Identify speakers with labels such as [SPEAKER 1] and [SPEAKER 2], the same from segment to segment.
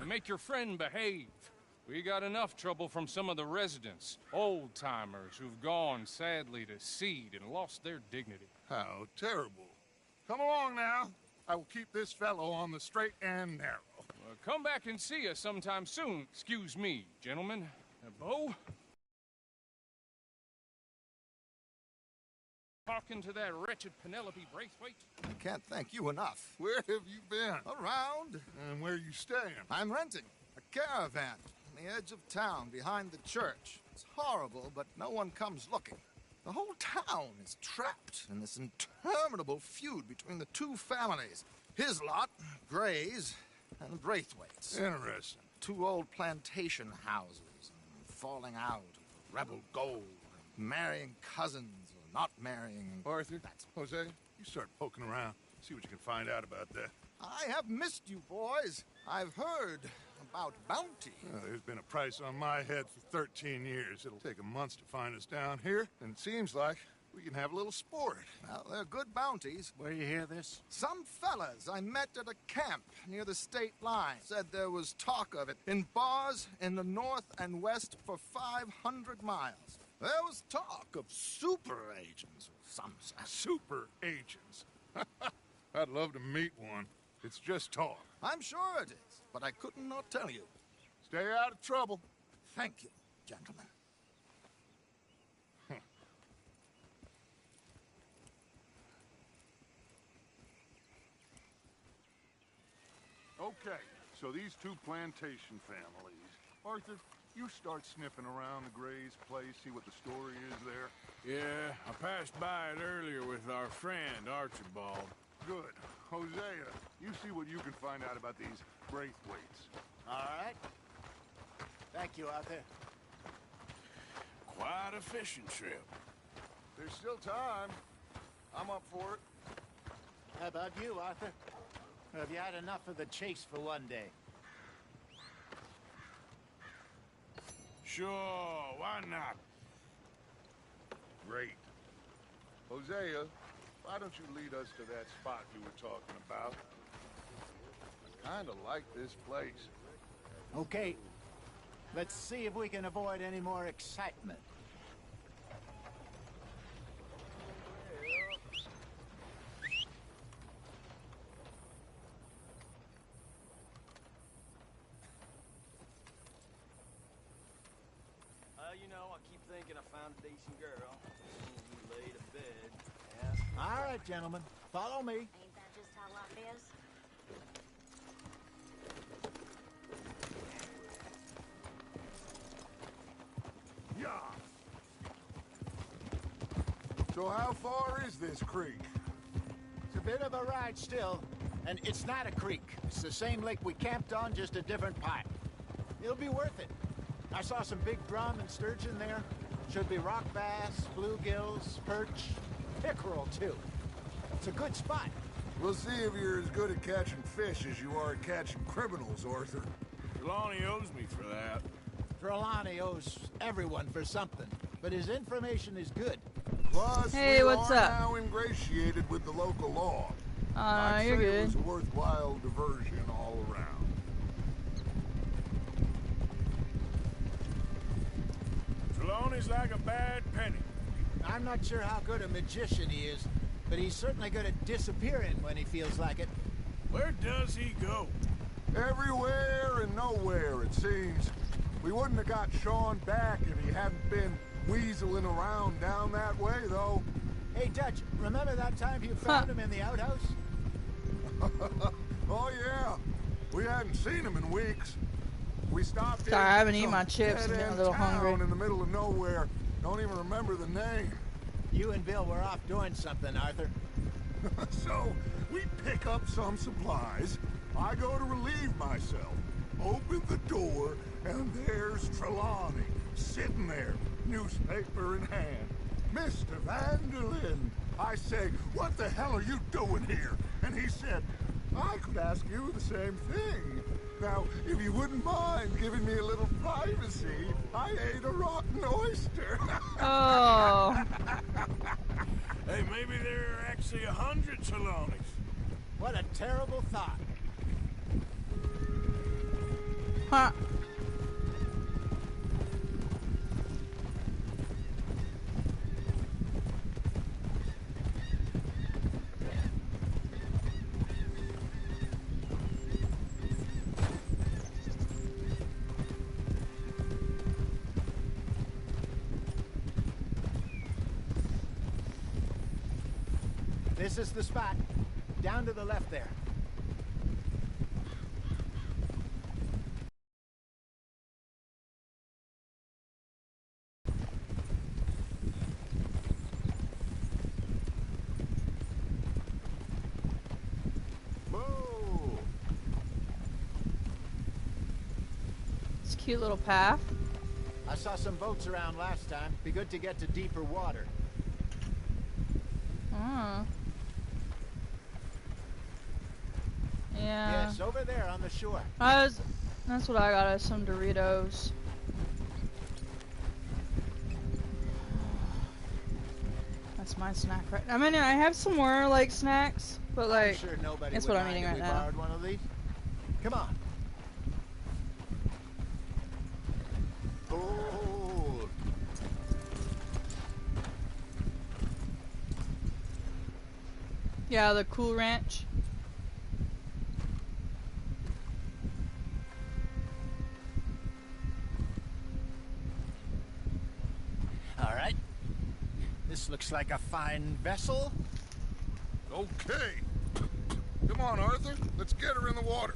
[SPEAKER 1] make your friend behave. We got enough trouble from some of the residents, old-timers who've gone, sadly, to seed and lost their dignity.
[SPEAKER 2] How terrible. Come along now. I will keep this fellow on the straight and narrow.
[SPEAKER 1] Come back and see us sometime soon. Excuse me, gentlemen. Bo? Talking to that wretched Penelope Braithwaite?
[SPEAKER 3] I can't thank you enough.
[SPEAKER 2] Where have you been?
[SPEAKER 3] Around.
[SPEAKER 2] And where are you staying?
[SPEAKER 3] I'm renting a caravan on the edge of town behind the church. It's horrible, but no one comes looking. The whole town is trapped in this interminable feud between the two families. His lot, Gray's, and Braithwaite's.
[SPEAKER 2] Interesting.
[SPEAKER 3] Two old plantation houses, falling out of rebel gold, marrying cousins or not marrying.
[SPEAKER 2] Arthur, Jose, you start poking around. See what you can find out about that.
[SPEAKER 3] I have missed you, boys. I've heard about bounty.
[SPEAKER 2] There's been a price on my head for 13 years. It'll take a month to find us down here, and it seems like we can have a little sport.
[SPEAKER 3] Well, they're good bounties.
[SPEAKER 4] Where you hear this?
[SPEAKER 3] Some fellas I met at a camp near the state line said there was talk of it in bars in the north and west for 500 miles. There was talk of super agents or some such.
[SPEAKER 2] Super agents. I'd love to meet one. It's just talk.
[SPEAKER 3] I'm sure it is, but I couldn't not tell you.
[SPEAKER 2] Stay out of trouble.
[SPEAKER 3] Thank you, gentlemen.
[SPEAKER 2] Okay, so these two plantation families. Arthur, you start sniffing around the Gray's place, see what the story is there.
[SPEAKER 4] Yeah, I passed by it earlier with our friend, Archibald.
[SPEAKER 2] Good. Hosea, you see what you can find out about these Braithwaites.
[SPEAKER 5] All right. Thank you, Arthur.
[SPEAKER 4] Quite a fishing trip.
[SPEAKER 2] There's still time. I'm up for it.
[SPEAKER 5] How about you, Arthur? Have you had enough of the chase for one day?
[SPEAKER 4] Sure, why not?
[SPEAKER 2] Great. Hosea, why don't you lead us to that spot you were talking about? I kinda like this place.
[SPEAKER 5] Okay. Let's see if we can avoid any more excitement.
[SPEAKER 6] You know, I keep thinking I found a decent girl. As soon as we lay to bed, ask her.
[SPEAKER 5] All right, gentlemen. Follow me.
[SPEAKER 7] Ain't that just how life is?
[SPEAKER 2] Yeah. So how far is this creek?
[SPEAKER 5] It's a bit of a ride still, and it's not a creek. It's the same lake we camped on, just a different part. It'll be worth it. I saw some big drum and sturgeon there. Should be rock bass, bluegills, perch, pickerel, too. It's a good spot.
[SPEAKER 2] We'll see if you're as good at catching fish as you are at catching criminals, Arthur.
[SPEAKER 4] Trelawney owes me for that.
[SPEAKER 5] Trelawney owes everyone for something, but his information is good.
[SPEAKER 2] Plus,
[SPEAKER 8] Hey,
[SPEAKER 2] we
[SPEAKER 8] what's
[SPEAKER 2] are
[SPEAKER 8] up?
[SPEAKER 2] now ingratiated with the local law. I'd
[SPEAKER 8] You're
[SPEAKER 2] say
[SPEAKER 8] good.
[SPEAKER 2] It was a worthwhile diversion all around.
[SPEAKER 4] Trelawney's like a bad penny.
[SPEAKER 5] I'm not sure how good a magician he is, but he's certainly good at disappearing when he feels like it.
[SPEAKER 4] Where does he go?
[SPEAKER 2] Everywhere and nowhere, it seems. We wouldn't have got Sean back if he hadn't been weaseling around down that way, though.
[SPEAKER 5] Hey, Dutch, remember that time you found him in the outhouse?
[SPEAKER 2] Oh, yeah. We hadn't seen him in weeks. We stopped in
[SPEAKER 8] Sorry, I haven't eaten
[SPEAKER 2] some
[SPEAKER 8] my chips. I'm getting a
[SPEAKER 2] dead-end
[SPEAKER 8] little
[SPEAKER 2] town
[SPEAKER 8] hungry.
[SPEAKER 2] in the middle of nowhere. Don't even remember the name.
[SPEAKER 5] You and Bill were off doing something, Arthur.
[SPEAKER 2] So, we pick up some supplies. I go to relieve myself. Open the door, and there's Trelawney, sitting there, newspaper in hand. Mr. Vanderlyn. I say, what the hell are you doing here? And he said, I could ask you the same thing. Now, if you wouldn't mind giving me a little privacy, I ate a rotten oyster.
[SPEAKER 8] Oh.
[SPEAKER 4] Hey, maybe there are actually 100 Trelawneys.
[SPEAKER 5] What a terrible thought.
[SPEAKER 7] Huh.
[SPEAKER 5] This is the spot. Down to the left there. Whoa!
[SPEAKER 7] It's a cute little path.
[SPEAKER 5] I saw some boats around last time. Be good to get to deeper water.
[SPEAKER 7] Oh. Yeah.
[SPEAKER 5] Yes, over there on the shore.
[SPEAKER 7] That's what I got, some Doritos. That's my snack right now. I mean, I have some more, like, snacks, but, like,
[SPEAKER 5] I'm sure nobody
[SPEAKER 7] that's
[SPEAKER 5] would
[SPEAKER 7] what I'm
[SPEAKER 5] mind
[SPEAKER 7] eating
[SPEAKER 5] if
[SPEAKER 7] right
[SPEAKER 5] we
[SPEAKER 7] now.
[SPEAKER 5] borrowed one of these. Come on. Oh.
[SPEAKER 7] Yeah, the Cool Ranch.
[SPEAKER 5] All right. This looks like a fine vessel.
[SPEAKER 2] Okay. Come on, Arthur. Let's get her in the water.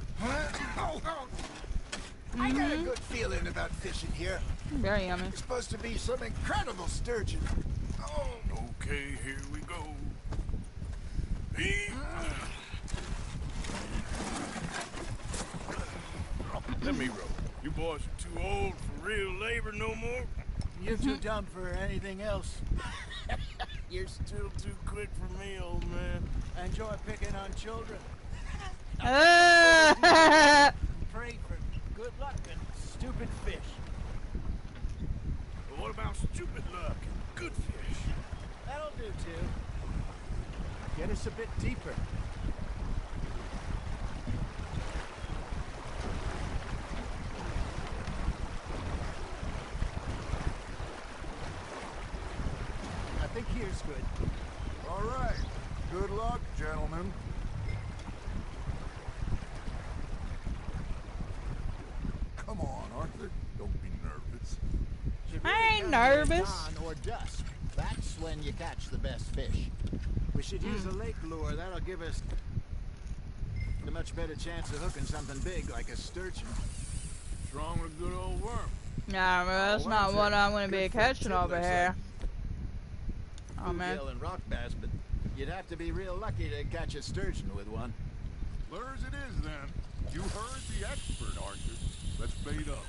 [SPEAKER 5] I got a good feeling about fishing here.
[SPEAKER 7] Very yummy.
[SPEAKER 5] It's supposed to be some incredible sturgeon.
[SPEAKER 2] Oh,
[SPEAKER 4] Okay, here we go. Let me row. You boys are too old for real labor no more.
[SPEAKER 5] You're too dumb for anything else.
[SPEAKER 4] You're still too quick for me, old man.
[SPEAKER 5] I enjoy picking on children. Pray for good luck and stupid fish.
[SPEAKER 4] But what about stupid luck and good fish?
[SPEAKER 5] That'll do, too. Get us a bit deeper. I think here's good.
[SPEAKER 2] all right. Good luck, gentlemen. Come on, Arthur. Don't be nervous.
[SPEAKER 5] Should
[SPEAKER 7] I ain't
[SPEAKER 5] come here at
[SPEAKER 7] nervous.
[SPEAKER 5] Dawn or dusk. That's when you catch the best fish. We should use a lake lure. That'll give us a much better chance of hooking something big like a sturgeon.
[SPEAKER 4] What's wrong with a good old worm?
[SPEAKER 7] Nah, bro, that's not what I'm gonna be catching over here. Oh, man.
[SPEAKER 5] Bluegill and rock bass, but you'd have to be real lucky to catch a sturgeon with one.
[SPEAKER 2] Clear as it is, then. You heard the expert, Arthur. Let's bait up.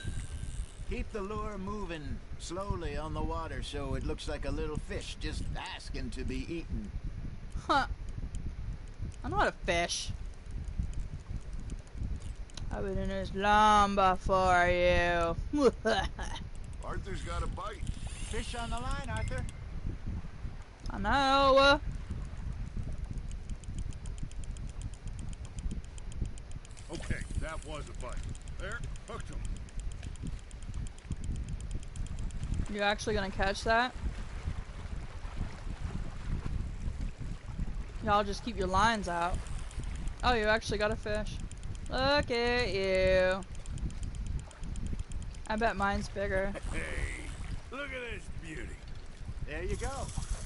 [SPEAKER 5] Keep the lure moving slowly on the water so it looks like a little fish just asking to be eaten.
[SPEAKER 7] Huh. I know how to fish. I've been in this long before you.
[SPEAKER 2] Arthur's got a bite.
[SPEAKER 5] Fish on the line, Arthur.
[SPEAKER 7] I know.
[SPEAKER 2] Okay, that was a bite. There, hooked him.
[SPEAKER 7] You actually gonna catch that? Y'all just keep your lines out. Oh, you actually got a fish. Look at you. I bet mine's bigger.
[SPEAKER 4] Hey, look at this beauty.
[SPEAKER 5] There you go.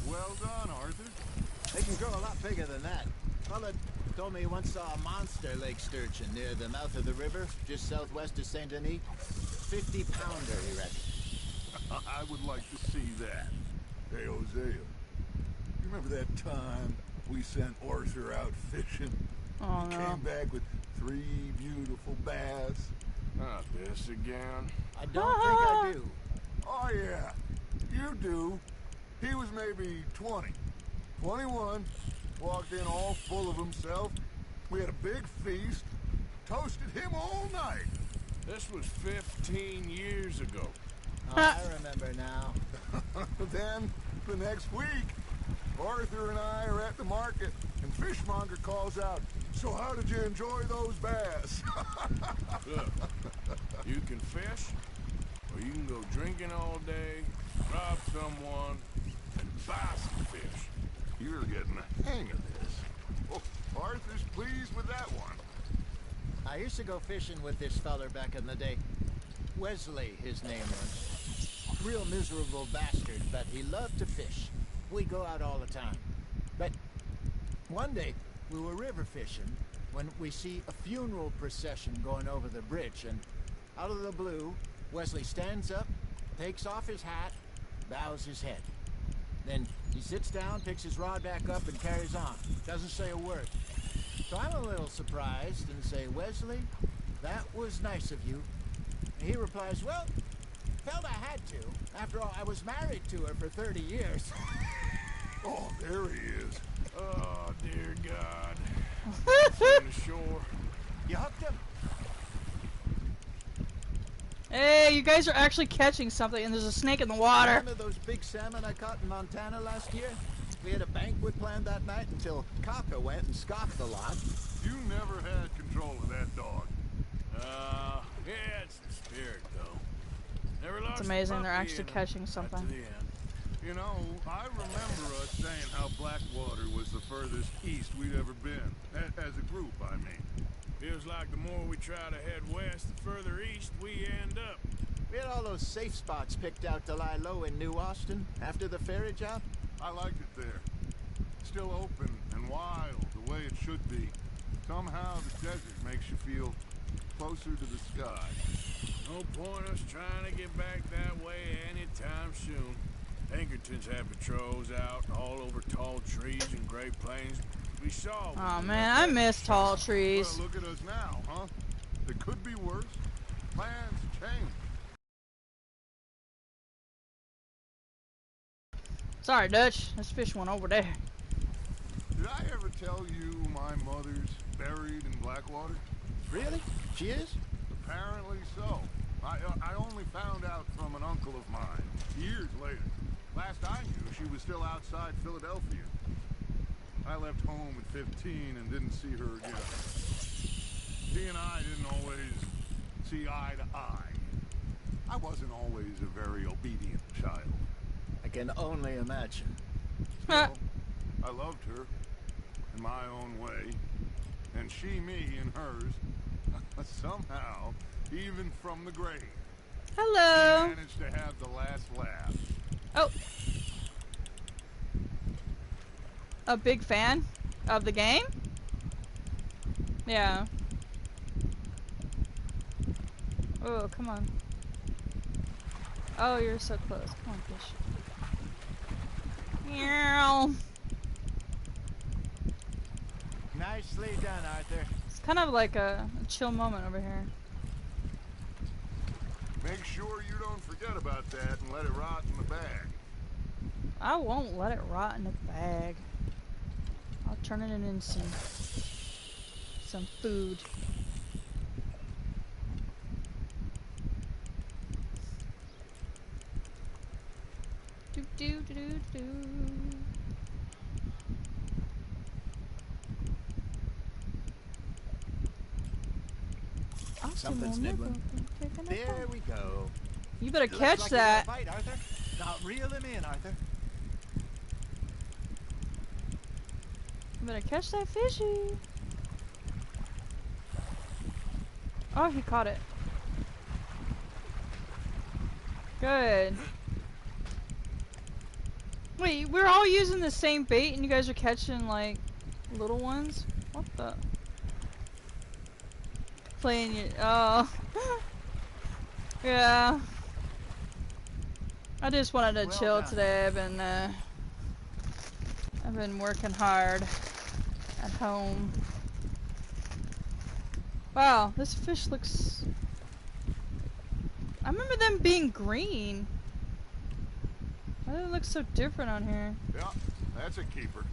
[SPEAKER 2] Well done, Arthur.
[SPEAKER 5] They can grow a lot bigger than that. Fella told me he once saw a monster lake sturgeon near the mouth of the river, just southwest of Saint Denis. 50-pounder, he reckons.
[SPEAKER 2] I would like to see that. Hey, Hosea. You remember that time we sent Arthur out fishing?
[SPEAKER 7] Oh
[SPEAKER 2] He
[SPEAKER 7] no.
[SPEAKER 2] came back with 3 beautiful bass.
[SPEAKER 4] Not this again.
[SPEAKER 5] I don't think I do.
[SPEAKER 2] Oh, yeah. You do. He was maybe 20. 21. Walked in all full of himself. We had a big feast. Toasted him all night.
[SPEAKER 4] This was 15 years ago.
[SPEAKER 5] Oh, I remember now.
[SPEAKER 2] Then, the next week, Arthur and I are at the market, and Fishmonger calls out, So how did you enjoy those bass?
[SPEAKER 4] Look, you can fish, or you can go drinking all day, rob someone, and buy some fish.
[SPEAKER 2] You're getting the hang of this. Oh, Arthur's pleased with that one.
[SPEAKER 5] I used to go fishing with this feller back in the day. Wesley, his name was. Real miserable bastard, but he loved to fish. We go out all the time. But one day, we were river fishing when we see a funeral procession going over the bridge, and out of the blue, Wesley stands up, takes off his hat, bows his head. Then he sits down, picks his rod back up, and carries on. Doesn't say a word. So I'm a little surprised and say, Wesley, that was nice of you. And he replies, well, felt I had to. After all, I was married to her for 30 years.
[SPEAKER 2] Oh, there he is.
[SPEAKER 4] Oh, dear God. On the shore.
[SPEAKER 5] You hooked him?
[SPEAKER 7] Hey, you guys are actually catching something, and there's a snake in the water.
[SPEAKER 5] Remember those big salmon I caught in Montana last year? We had a banquet planned that night until Kaka went and scoffed a lot.
[SPEAKER 2] You never had control of that dog.
[SPEAKER 4] Yeah, it's the spirit, though. Never lost
[SPEAKER 7] It's amazing
[SPEAKER 4] the
[SPEAKER 7] they're
[SPEAKER 4] puppy
[SPEAKER 7] actually
[SPEAKER 4] and
[SPEAKER 7] catching
[SPEAKER 4] got to
[SPEAKER 7] something.
[SPEAKER 4] the end.
[SPEAKER 2] You know, I remember us saying how Blackwater was the furthest east we'd ever been. As a group, I mean.
[SPEAKER 4] Feels like the more we try to head west, the further east we end up.
[SPEAKER 5] We had all those safe spots picked out to lie low in New Austin after the ferry job.
[SPEAKER 2] I liked it there. Still open and wild, the way it should be. Somehow the desert makes you feel closer to the sky.
[SPEAKER 4] No point us trying to get back that way anytime soon. Pinkertons had patrols out all over tall trees and Great Plains. We saw.
[SPEAKER 7] Oh man, I miss tall trees.
[SPEAKER 2] Well, look at us now, huh? It could be worse. Plans change.
[SPEAKER 7] Sorry, Dutch. This fish went over there.
[SPEAKER 2] Did I ever tell you my mother's buried in Blackwater?
[SPEAKER 5] Really? She is?
[SPEAKER 2] Apparently so. I only found out from an uncle of mine, years later. Last I knew, she was still outside Philadelphia. I left home at 15 and didn't see her again. She and I didn't always see eye to eye. I wasn't always a very obedient child.
[SPEAKER 5] I can only imagine.
[SPEAKER 7] Huh.
[SPEAKER 2] I loved her in my own way, and she me in hers. Somehow, even from the grave,
[SPEAKER 7] Hello.
[SPEAKER 2] she managed to have the last laugh.
[SPEAKER 7] Oh. A big fan of the game? Yeah. Oh, come on. Oh, you're so close. Come on, fish. Meow.
[SPEAKER 5] Nicely done, Arthur.
[SPEAKER 7] It's kind of like a chill moment over here.
[SPEAKER 2] Make sure you don't forget about that and let it rot in the bag.
[SPEAKER 7] I won't let it rot in the bag. I'll turn it into some food. Do do do do do.
[SPEAKER 5] Something's nibbling. There we go.
[SPEAKER 7] You better
[SPEAKER 5] Looks
[SPEAKER 7] catch
[SPEAKER 5] like
[SPEAKER 7] that.
[SPEAKER 5] you're gonna bite, Arthur. Now reel him in, Arthur.
[SPEAKER 7] You better catch that fishy. Oh, he caught it. Good. Wait, we're all using the same bait and you guys are catching like little ones? What the? Playing it. Oh. Yeah. I just wanted to
[SPEAKER 5] Well
[SPEAKER 7] chill
[SPEAKER 5] done.
[SPEAKER 7] today. I've been working hard at home. Wow, this fish looks... I remember them being green. Why do they look so different on here?
[SPEAKER 2] Yeah, that's a keeper.